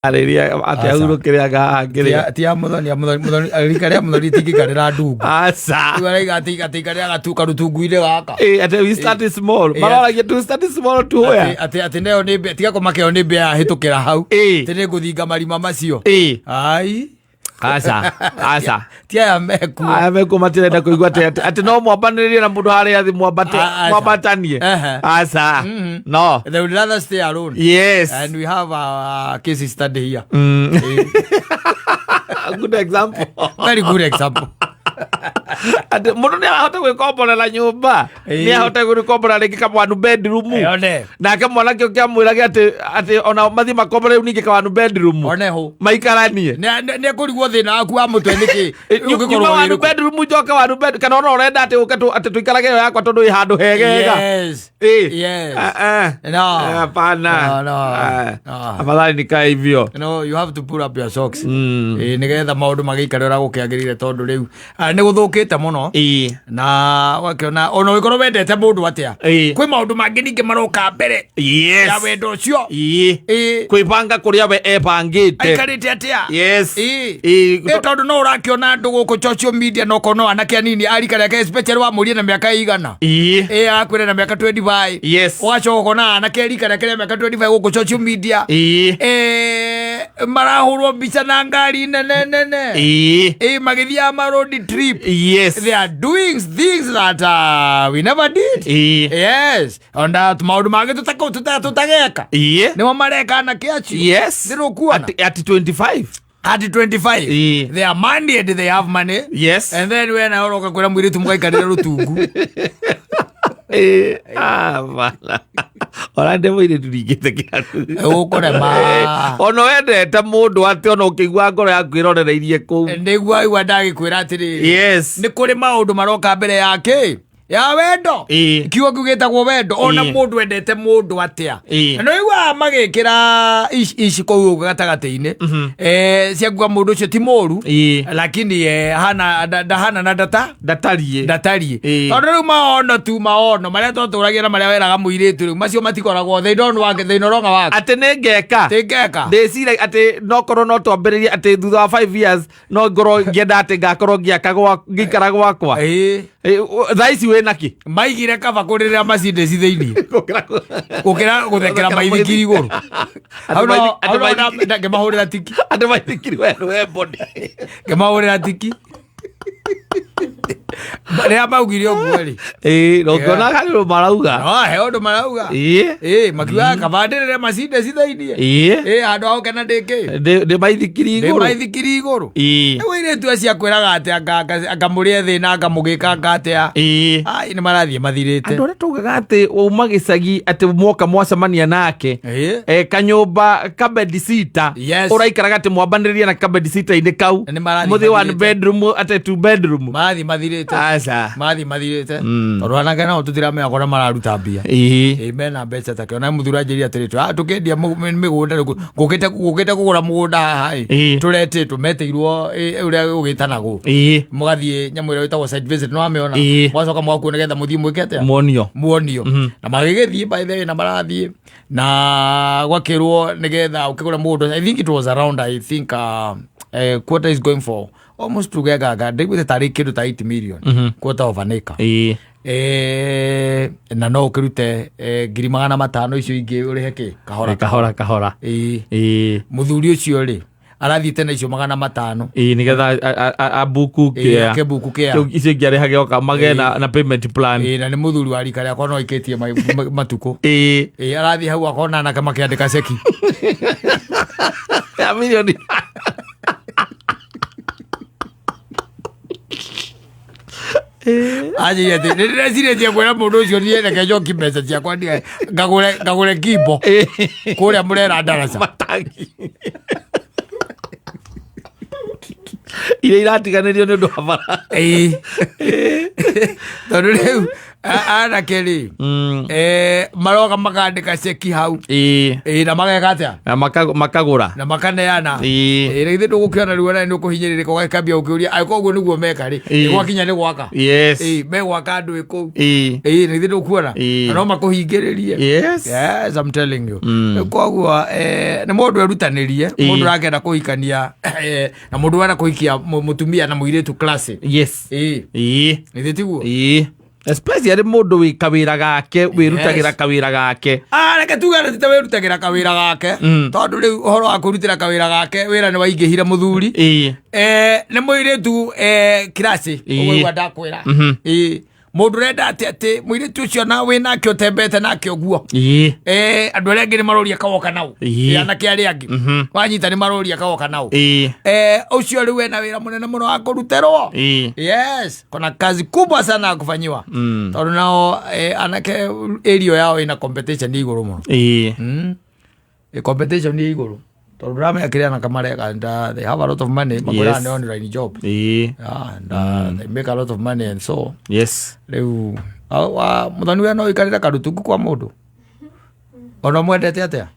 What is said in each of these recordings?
Ariria ati aguru kiriaga angiria ti muthoni arikaria muthoni tikikarira ndungu asa araiga ati karia gatuka rutunguire gaka ati we start small marora tu start small tu hoya ati neo ni tiga komakeo ni bia hitukira hau tene guthinga marima macio ai asa tia meku matirenda kuigua ati no mwambaniririe na mundu haria thi mwambatanie asa no they would rather stay alone. Yes, and we have a case study here. A good example. Very good example. Ati mundu ni ahota gwikomborera nyumba ni ahota gwikomborera ringi kama one bedroom nake mwanake ukiamwiraga ati ona mathi makombore ningi kama one bedroom oneho maikaranie ne kurigwo thina waku wa mutwe niki ugikorwo one bedroom joka one bed kana ona urenda ati ukatu ati tuikarage yo yakwa tondu i handu hegega yes no hapana no afadhali nikaa hivyo you have to pull up your socks nigetha maundu magiikarira gukiagirire tondu riu ni guthukite muno na wakiona ona wikorwo wendete mundu atia kwi maundu mangi ningi maroka mbere ya wendo ucio kwibanga kuria we ebangite aikarite atia tondu no urakiona andu guku social media no kono anake anini arikare ke special wa murie na miaka igana akwire na miaka 25 wacho kona anake arikare ke miaka 25 guku social media marahurwo mbica na ngari nene magithia ma road trip. They are doing things that we never did. Yes, and maundu mage tutageka nimo mareka na kiachi nirokuona at 25 at 25 they are moneyed, they have money, and then when I oroka kwira mwiritu mugaikarira rutungu bala ora ndemo ire turigite kiatu ukorema ono wendete mundu ati ono ukigwa ngoro yaku irorereirie ku ndigwa igwa ndagikwira atiri ni kuri maundu maroka mbere yake ya wendo kiugo kugitagwo wendo ona mundu wendete mundu atia no igwa magikira ici kou gatagati-ini ciagua mundu ucio ti moru lakini hana na ndatarie tondu riu maono maria twaturagira maria weraga muiritu riu macio matikoragwo they no wrong wake ati ningeka ndicira ati no korwo no twambiririe ati thutha wa 5 years no ngorwo ngienda ati ngakorwo ngikara gwakwa thaici wenaki maigire kaba kurira macinde citheini gukira guthekera maithikiri iguru ngemahurira tiki ande maithikiri we body ngemahurira tiki ria maugire uguo ri no ngona hari marauga he undu marauga makiuga kabandirire macinde cithainie handu hau kana ndiki ndi maithikiri iguru wire tu acia kwiraga ati akamurie thina akamugika ngatia ni marathie mathirite andu ria tugaga ati uma gicagi ati mwoka mwacemania nake kanyumba kabedisita uraikaraga ati mwambaniririe na kabedisita-ini kau muthi one bedroom ati 2 bedroom mathirite tondu anake nao tutiramenya kona mararuta mbia mena mbeca take ona muthura njiri atirite tukendia migunda ngukite kugura mugunda haha turetitwo meteirwo uria ugitanagwo mugathie nyamu iria witagwo site visit no ameona mwacoka mwaku nigetha muthie mwikete muonio na magigithie by the way na marathie na gwakirwo nigetha ukigura mugunda. I think it was around quarter is going for almost together ndiguite tari kindu ta 8 million quarter of an acre na no ukirute 500,000 icio ingi urihe ki kahora muthuri ucio ri arathiite na icio 500 nigetha abuku kia icio ingi arihage oka mage na payment plan na ni muthuri wa rika riakwa no ikitie matuku arathi hau akona na kama kiandika ceki ya milioni aje yete ndirezire tia kwera mundu ucio nie reke njoki mbeca ciakwa ndia ngagure kimbo kuria murera ndaraca matangi ile iratiganirio ni ndu wa bara tondu riu ana keri maroga makandika ceki hau na mageka atia makagura na makaneana ithe ndugukiona riu ona ndukuhinyiririka ugakambia ukiuria ai koguo niguo meka ri gwakinya ni gwaka me gwaka andu iku na ithe ndukuona no makuhingiririe yes I'm telling you koguo ni mundu erutanirie mundu rakenda kuhikania na mundu wana kuhikia mutumia na muiritu class yes ithe tiguo especially mundu wi kawira gake wirutagira kawira gake reke tuge tita wirutagira kawira gake tondu riu uhoro wa kurutira kawira gake wira ni waingihira muthuri ni muiritu kirasi ugwa ndakwira mundu renda ati muiritu ucio na wina kio tembete nake oguo andu aria angi ni maroria kawoka nau anake aria angi wanyita ni maroria kawoka nau ucio riu wena wira munene muno wa kuruterwo yes kuna kazi kubwa sana ya kufanyiwa tondu nao anake area yao ina competition iguru muno competition ni iguru tondu ramenya kiria na kamareka and they have a lot of money makora ni online job and they make a lot of money and so yes riu muthoni we no ikarira karutungu kwa mundu ona mwendete atia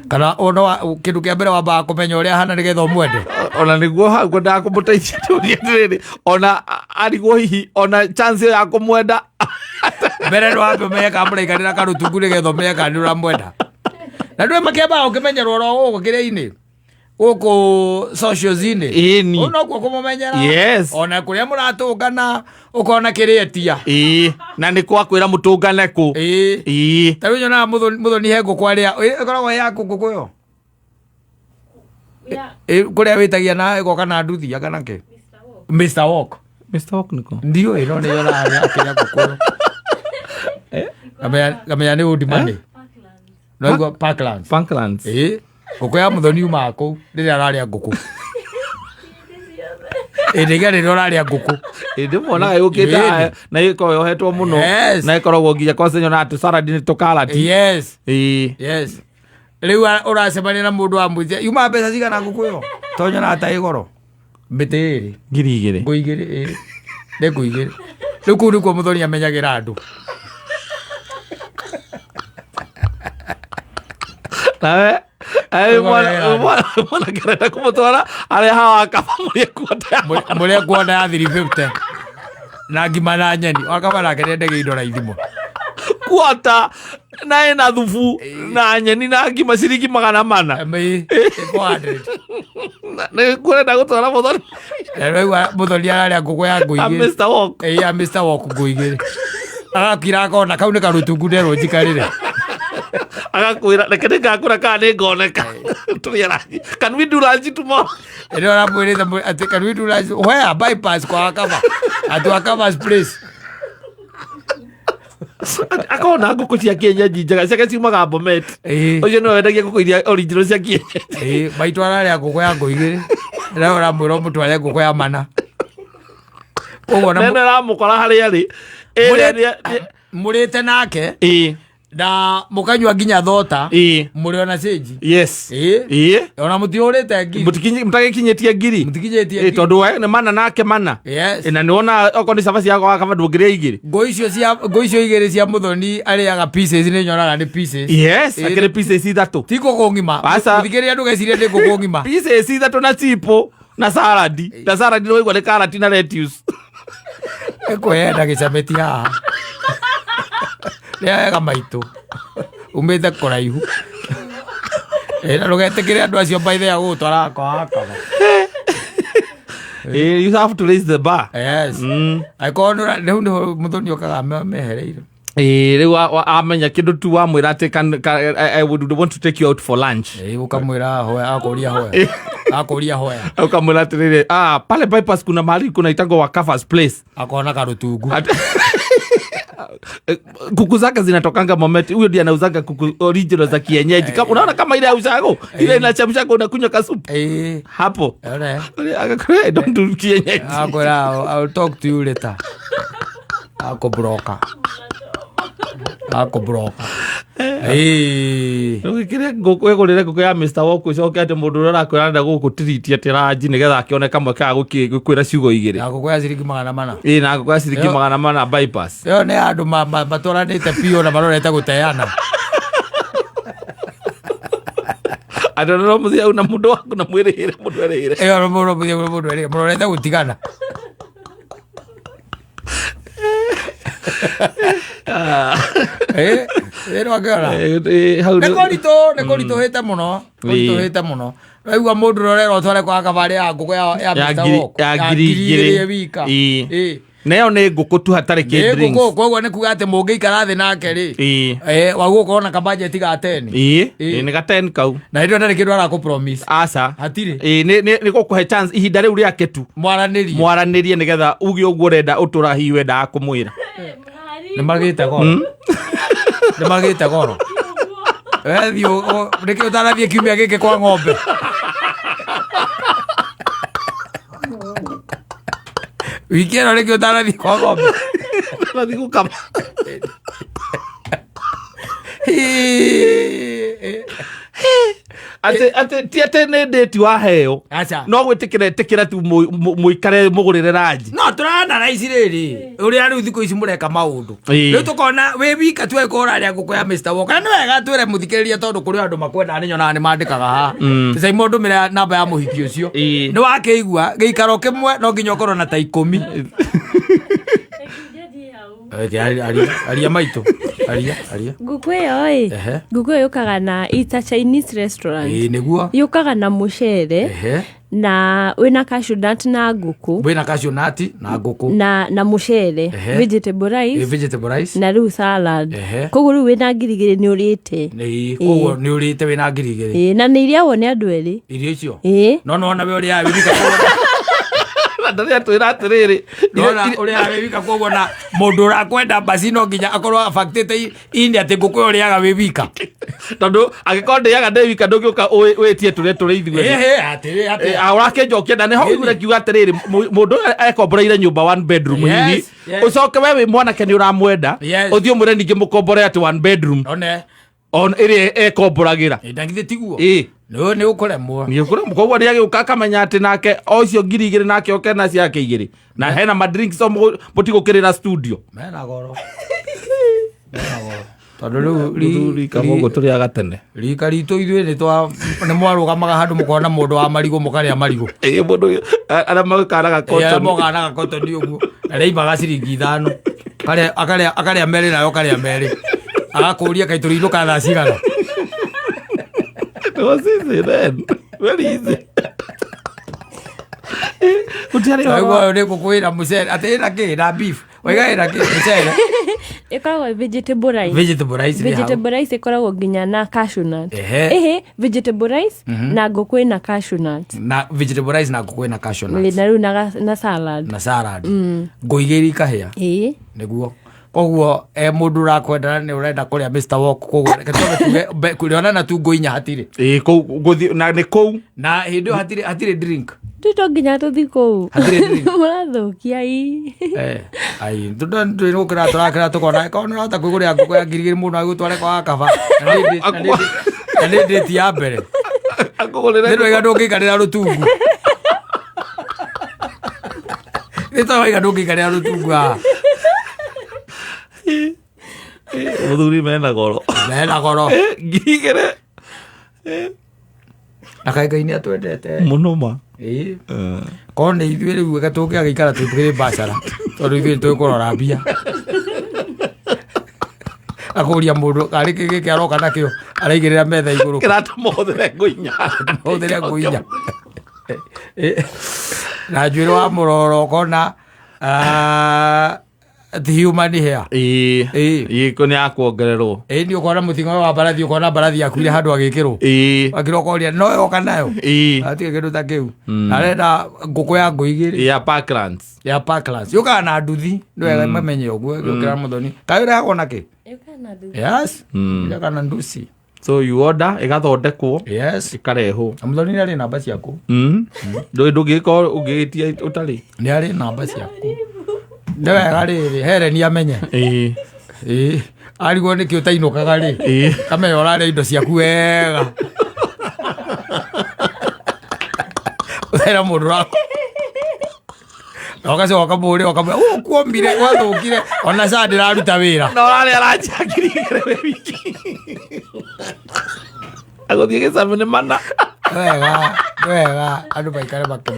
kana ona kindu kia mbere wamba kumenya uria hana nigetha mwende ona niguo hau nda kumuteithia turia ndiri ona ariguo hihi ona chance ya kumwenda mbere ndo ambe meka mbere ikarira karutungu nigetha meka ni uramwenda na ndwe makeba ukimenyerwo ro ugo kiria-ini uko socials-ini ona kwa kumumenyera yes ona kuria muratungana ukona kiria tia na ni kwa kwira mutungane ku taru nyona muthoni hengo kwaria ikoragwo ya kukuyo kuria witagia na igoka na nduthi kana ke Mr. Walk niko ndio ino ni yona akina kukuyo kamenya ni udimani no go Parklands kukuya muthoni umako ndiria araria nguku ndigari roraria nguku ndimona yukita na iko yohetwo muno na ikoragwo nginya kwa senyo na atu salad ni tukalati yes riu uracemania na mundu wa muthia yuma mbeca cigana nguku yo tonya na ata igoro mbitiri ngiri nguigiri ne nguigiri riu kuu nikuo muthoni amenyagira andu nawe mwana kereta kumutwara aria hawa kaba muria kuona ya 350 na ngima na nyeni wakaba nake nendege indo na ithimo kuota nae na thubu na nyeni na ngima ciringi 400 nä kwenda gå twara må thoni må thoni araria ngå ya ngå igä Mr. Walk ngå igä agakira akona kau nä karutungu nderwo njikarä re agakwä ra reke nä ngakå ra kana nä ngoneka tå rä rangi can we do lunch tomorrow ä ramwä rä te can we do lunch where bypass kwa akaba atu akaba's place akona ngũkũ cia kienyeji njega ciake ciumaga Bomet ũcio nĩwe wendagia ngũkũ iria original cia kienyeji maitũ araria ngũkũ ya ngũ igĩrĩ rĩu ũramwĩra ũmũtware ngũkũ ya mana ũguo nene ramũkora harĩa arĩ mũrĩte nake na mukanywa nginya thota muri ona stage yes ona mutiurite ngiri mutagikinyetie ngiri tondu we ni mana nake mana na ni wona oko ni sabaci yako akaba ndungiria igiri ngo icio igiri cia muthoni ariaga pieces ni nyonaga ni pieces yes akire pieces ithatu tiko kongima muthikiria ndugeciria ndi kongima pieces ithatu na chipo na salad no igwa ni carrot na lettuce ekoenda gicameti haha ria maitũ umite kuraihu na rugetikire andu acio by the way gutwara kwa akaba you have to raise the bar yes aikona riu ndio muthoni okaga mehereire riu amenya kindu tu wa mwira ati I would want to take you out for lunch ukamwira hoya akoria hoya ukamwira ati pale bypass kuna mahali kuna itango wa Kafas place akona karutungu kuku zake zinatokanga Bomet. Huyo ndiye anauzanga kuku original za kienyeji. Kama unaona kama ile auzago ile inachemsha kwa unakunywa kasupu hapo I don't do kienyeji. I'll talk to you later. Ako broka Ngikire ngũkũ ĩgũrĩre ngũkũ ya Mr. Walk coke ati mũndũ ũrĩa arakwĩra anda gũgũtiriti ati ranji nĩgetha akĩone kamwe ka gũkwĩra ciugo igĩrĩ. Na ngũkũ ya ciringi 400. Na ngũkũ ya ciringi 400 bypass. Yo nĩ andũ matũranĩte piũ na marorete gũteana. Andũ no mũthia una mũndũ waku na mwĩrĩhĩre mũndũ erĩhĩre. No mũndũ erĩhĩre mũrorete gũtigana. Nĩkũritũhĩte mũno raigua mũndũ rorera ũtware kwa kabarĩ ya ngũkũ ya Mr. Walk ya 2,000 wika. Nayo nĩ ngũkũ tu hatarĩ kĩ drinks. Koguo nĩ kuga atĩ mũngĩikara thĩ nake rĩ waguo ũkorwo na kabajeti ga 10. Nĩ ga 10 kau. Na hĩndĩ ĩyo ndarĩ kĩndũ arakũ-promise. Aca. Hatirĩ. Nĩ gũkũhe chance ihinda rĩu rĩake tu. Mwaranĩrie nĩgetha uge ũguo ũrenda ũtũra hihi wendaga kũmwĩra. Nĩmagĩte goro. Nĩmagĩte goro. Thiĩ nĩkĩ ũtanathiĩ kiumia gĩkĩ kwa ng'ombe. Wiki ĩno nĩkĩ ũtanathiĩ kwa ng'ombe. Nathiĩ gũkama. Ti atĩ nĩ ndĩti waheo. No gwĩtĩkĩra tu mũikare mũgũrĩre ranji. No tũrana raici rĩrĩ ũrĩa rĩu thikũ ici mũreka maũndũ. Rĩu tũkona wĩ wika tu ũkora arĩa ngũkũ ya Mr. Walk. Na nĩ wega twĩre mũthikĩrĩria tondũ kũrĩ andũ makwendaga nĩ nyonaga nĩ mandĩkaga haha. Tũcai mũndũ mĩra namba ya mũhiki ũcio. Nĩ wakĩigua gĩikaro kĩmwe no nginya ũkorwo na ta 10. Aria maitũ. Aria. Ngũkũ ĩyo ngũkũ ĩyo yũkaga na it's a Chinese restaurant. Nĩguo. Yũkaga na mũcere. Na wĩna cashew nut na ngũkũ. Wĩna cashew nut na ngũkũ. Na mũcere. Vegetable rice. Vegetable rice. Na rĩu salad. Koguo rĩu wĩna ngirigiri nĩ ũrĩte. Koguo nĩ ũrĩte wĩna ngirigiri. Na nĩ iria nĩ andũ erĩ. Irio icio. No wona we ũrĩa wĩbika ndarĩa twĩra atĩrĩrĩ. Nona ũrĩa wĩbika koguo na mũndũ ũrakwenda basi no nginya akorwo affected indi atĩ ngũkũ ũrĩaga wĩbika. Tondũ angĩkorwo ndĩaga ndĩ wika ndũngĩũka wĩtie tũrĩa tũrĩ ithuĩ. Ũrakĩnjokia na nĩho ũiguire kiuga atĩrĩrĩ mũndũ ekomboreire nyũmba 1 bedroom hihi ũcoke we wĩ mwanake nĩ ũramwenda ũthiĩ ũmwĩre ningĩ mũkombore atĩ 1 bedroom ĩrĩa ekomboragĩra. Ndangĩthĩ tiguo. Nĩ ũkũremwo. Koguo nĩagĩũka akamenya atĩ nake o icio 2,000 nake oke na ciake 2 na hena madrinks mũtigũkĩrĩra studio. Mena goro. Tondũ rĩu rika mũguo tũrĩaga tene. Rika ritũ ithuĩ nĩ mwarũgamaga handũ mũkona mũndũ wa marigũ mũkarĩa marigũ. Mũndũ arĩa magĩkanaga cotton. Mũkanaga cotton ũguo. Na rĩaimaga ciringi 5. Akarĩa merĩ nayo karĩa merĩ. Agakũria kaitũrĩ inuka thaa cigana. It was easy then. Very easy. Ũguo nĩ ngũkwĩra mũcere atĩ ĩna kĩ na beef. Waiga ĩna kĩ mũcere. Ĩkoragwo vegetable rice. Vegetable rice ĩkoragwo nginya na cashew nut. Vegetable rice na ngũkũ ĩna cashew nut. Na vegetable rice na ngũkũ ĩna cashew nut. Na rĩu na salad. Na salad. Ngũigĩri kahĩa. Nĩguo. Koguo mũndũ ũrakwenda nĩ ũrenda kũrĩa Mr. Walk koguo kũrĩonana tu ngũinya hatirĩ. Kũu na nĩ kũu. Na hĩndĩ ĩyo hatirĩ drink. Tũto nginya tũthi kũu. Mũrathũkia tũgũkĩra tũrakĩra tũkona korwo nĩ ũrahota kwĩgũrĩra ngũkũ ya 2,000 mũndũ agĩgũtware kwa kaba. Na nĩ ndĩti ya mbere. Nĩ wega ndũngĩikarĩra rũtungu. Nĩ wega ndũngĩikarĩra rũtungu haha. Mũthuri mena goro. Mena goro. 2,000. Na kaĩ nĩ atwendete. Mũno ma. Korwo nĩ ithuĩ rĩu wega tũngĩgĩikara twĩkĩrĩ mbacara. Tondũ ithuĩ nĩtũkũrora mbia. Akũria mũndũ karĩ gĩkĩ aroka nakĩo araigĩrĩra metha igũrũ. Kĩratũma ũhũthĩre ngũinya. Ũhũthĩre ngũinya. Na njuĩrĩ wa mũroro ũkona the human hair. Iko nĩ akuongererwo. Nĩ ũkona mũtingo wa mbarathi ũkona mbarathi yakuire handũ agĩkĩrwo. Akĩrokoria no yoka nayo. Atige kĩndũ ta kĩu. Arenda ngũkũ ya ngũigĩrĩ. Ya Parklands. Ya Parklands. Yũkaga na nduthi. Nĩ wega mamenye ũguo gũkĩra mũthoni. Kaĩ ũrehagwo nakĩ? Yũkaga na nduthi. Yes. Yũkaga na nduthi. So you order ĩgathondekwo. Yes. Ĩkarehwo. Mũthoni nĩ arĩ namba ciaku. Ndũngĩkorwo ũngĩtia ũtarĩ. Nĩ arĩ namba ciaku. Nĩ wega rĩrĩ Helen amenye. arigwo nä kä å tainåkaga rä kamenya å rarä indo ciaku wega ũthera må ndå rako na ũgacoka må rä å kuombire gwathå kire ona ca ndä raruta wä ra na å rarä aranjakirigere wä wiki agå thiä gä camu nä mana wega andå maikare makä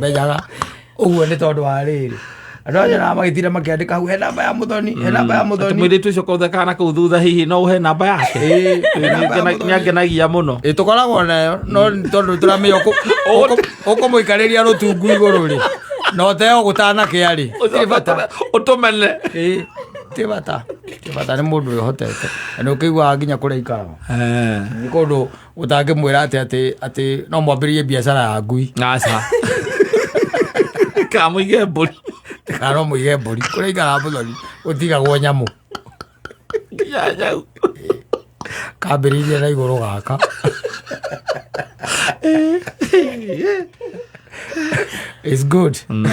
å guo nä tondå wa rä rä andå anjaraga magä tira makä andä ka hau he namba ya må thoni mwä rä tu å coka å thekana na kå u thutha hihi no å he namba yake nä angenagia må no tå koragwo nayo no tondå tå ramenya å kå må ikarä ria rå tungu igå rå rä na å teo gå tanakä arä å tå mene tä bata nä må ndå wä hotete na nä å kä iguaga nginya kå rä aikaraga nä kå ndå å tangä mwä ra atä no mwambä rie biacara ya ngui aca kamå ige mbå ri kano må ige mbå ri kå rä aikaraga må thoni å tigagwo nyamå kambä rä irie na igå rå gaka It's good. No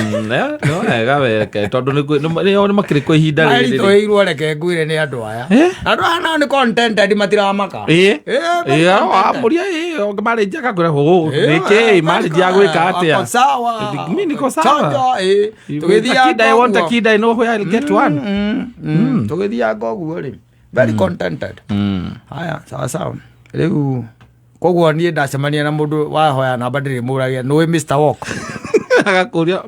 wega weke tondå nä makä kwä ihinda rä rä rä irwo reke ngwire nä andå aya andå aya nao nä contented matiramaka må ria marä nji akakwä ra rä kä marä nji ya gwä ka atä mi niko sawa tå gä thianga tå gä thianga å guo rä very contented haya sawa sawa rä u koguo niä ndacemania na må ndå wahoya namba ndä rä må ragia nä Mr. Walk agakå ria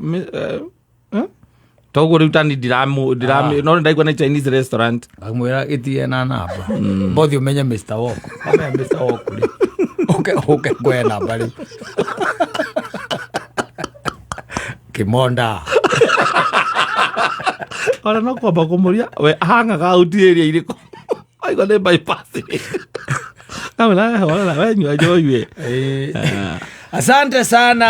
toguo rä u tani no ndaigua na Chinese restaurant akamwä ra gä tie na namba mbothi å menye Mr. Walk amenya Mr. Walk rä å ke ngoya namba rä kä monda ona no kwamba kå må ria we ahangaga auti ria irä kå aigua nä bypass kamena wenyua njoyue asante sana.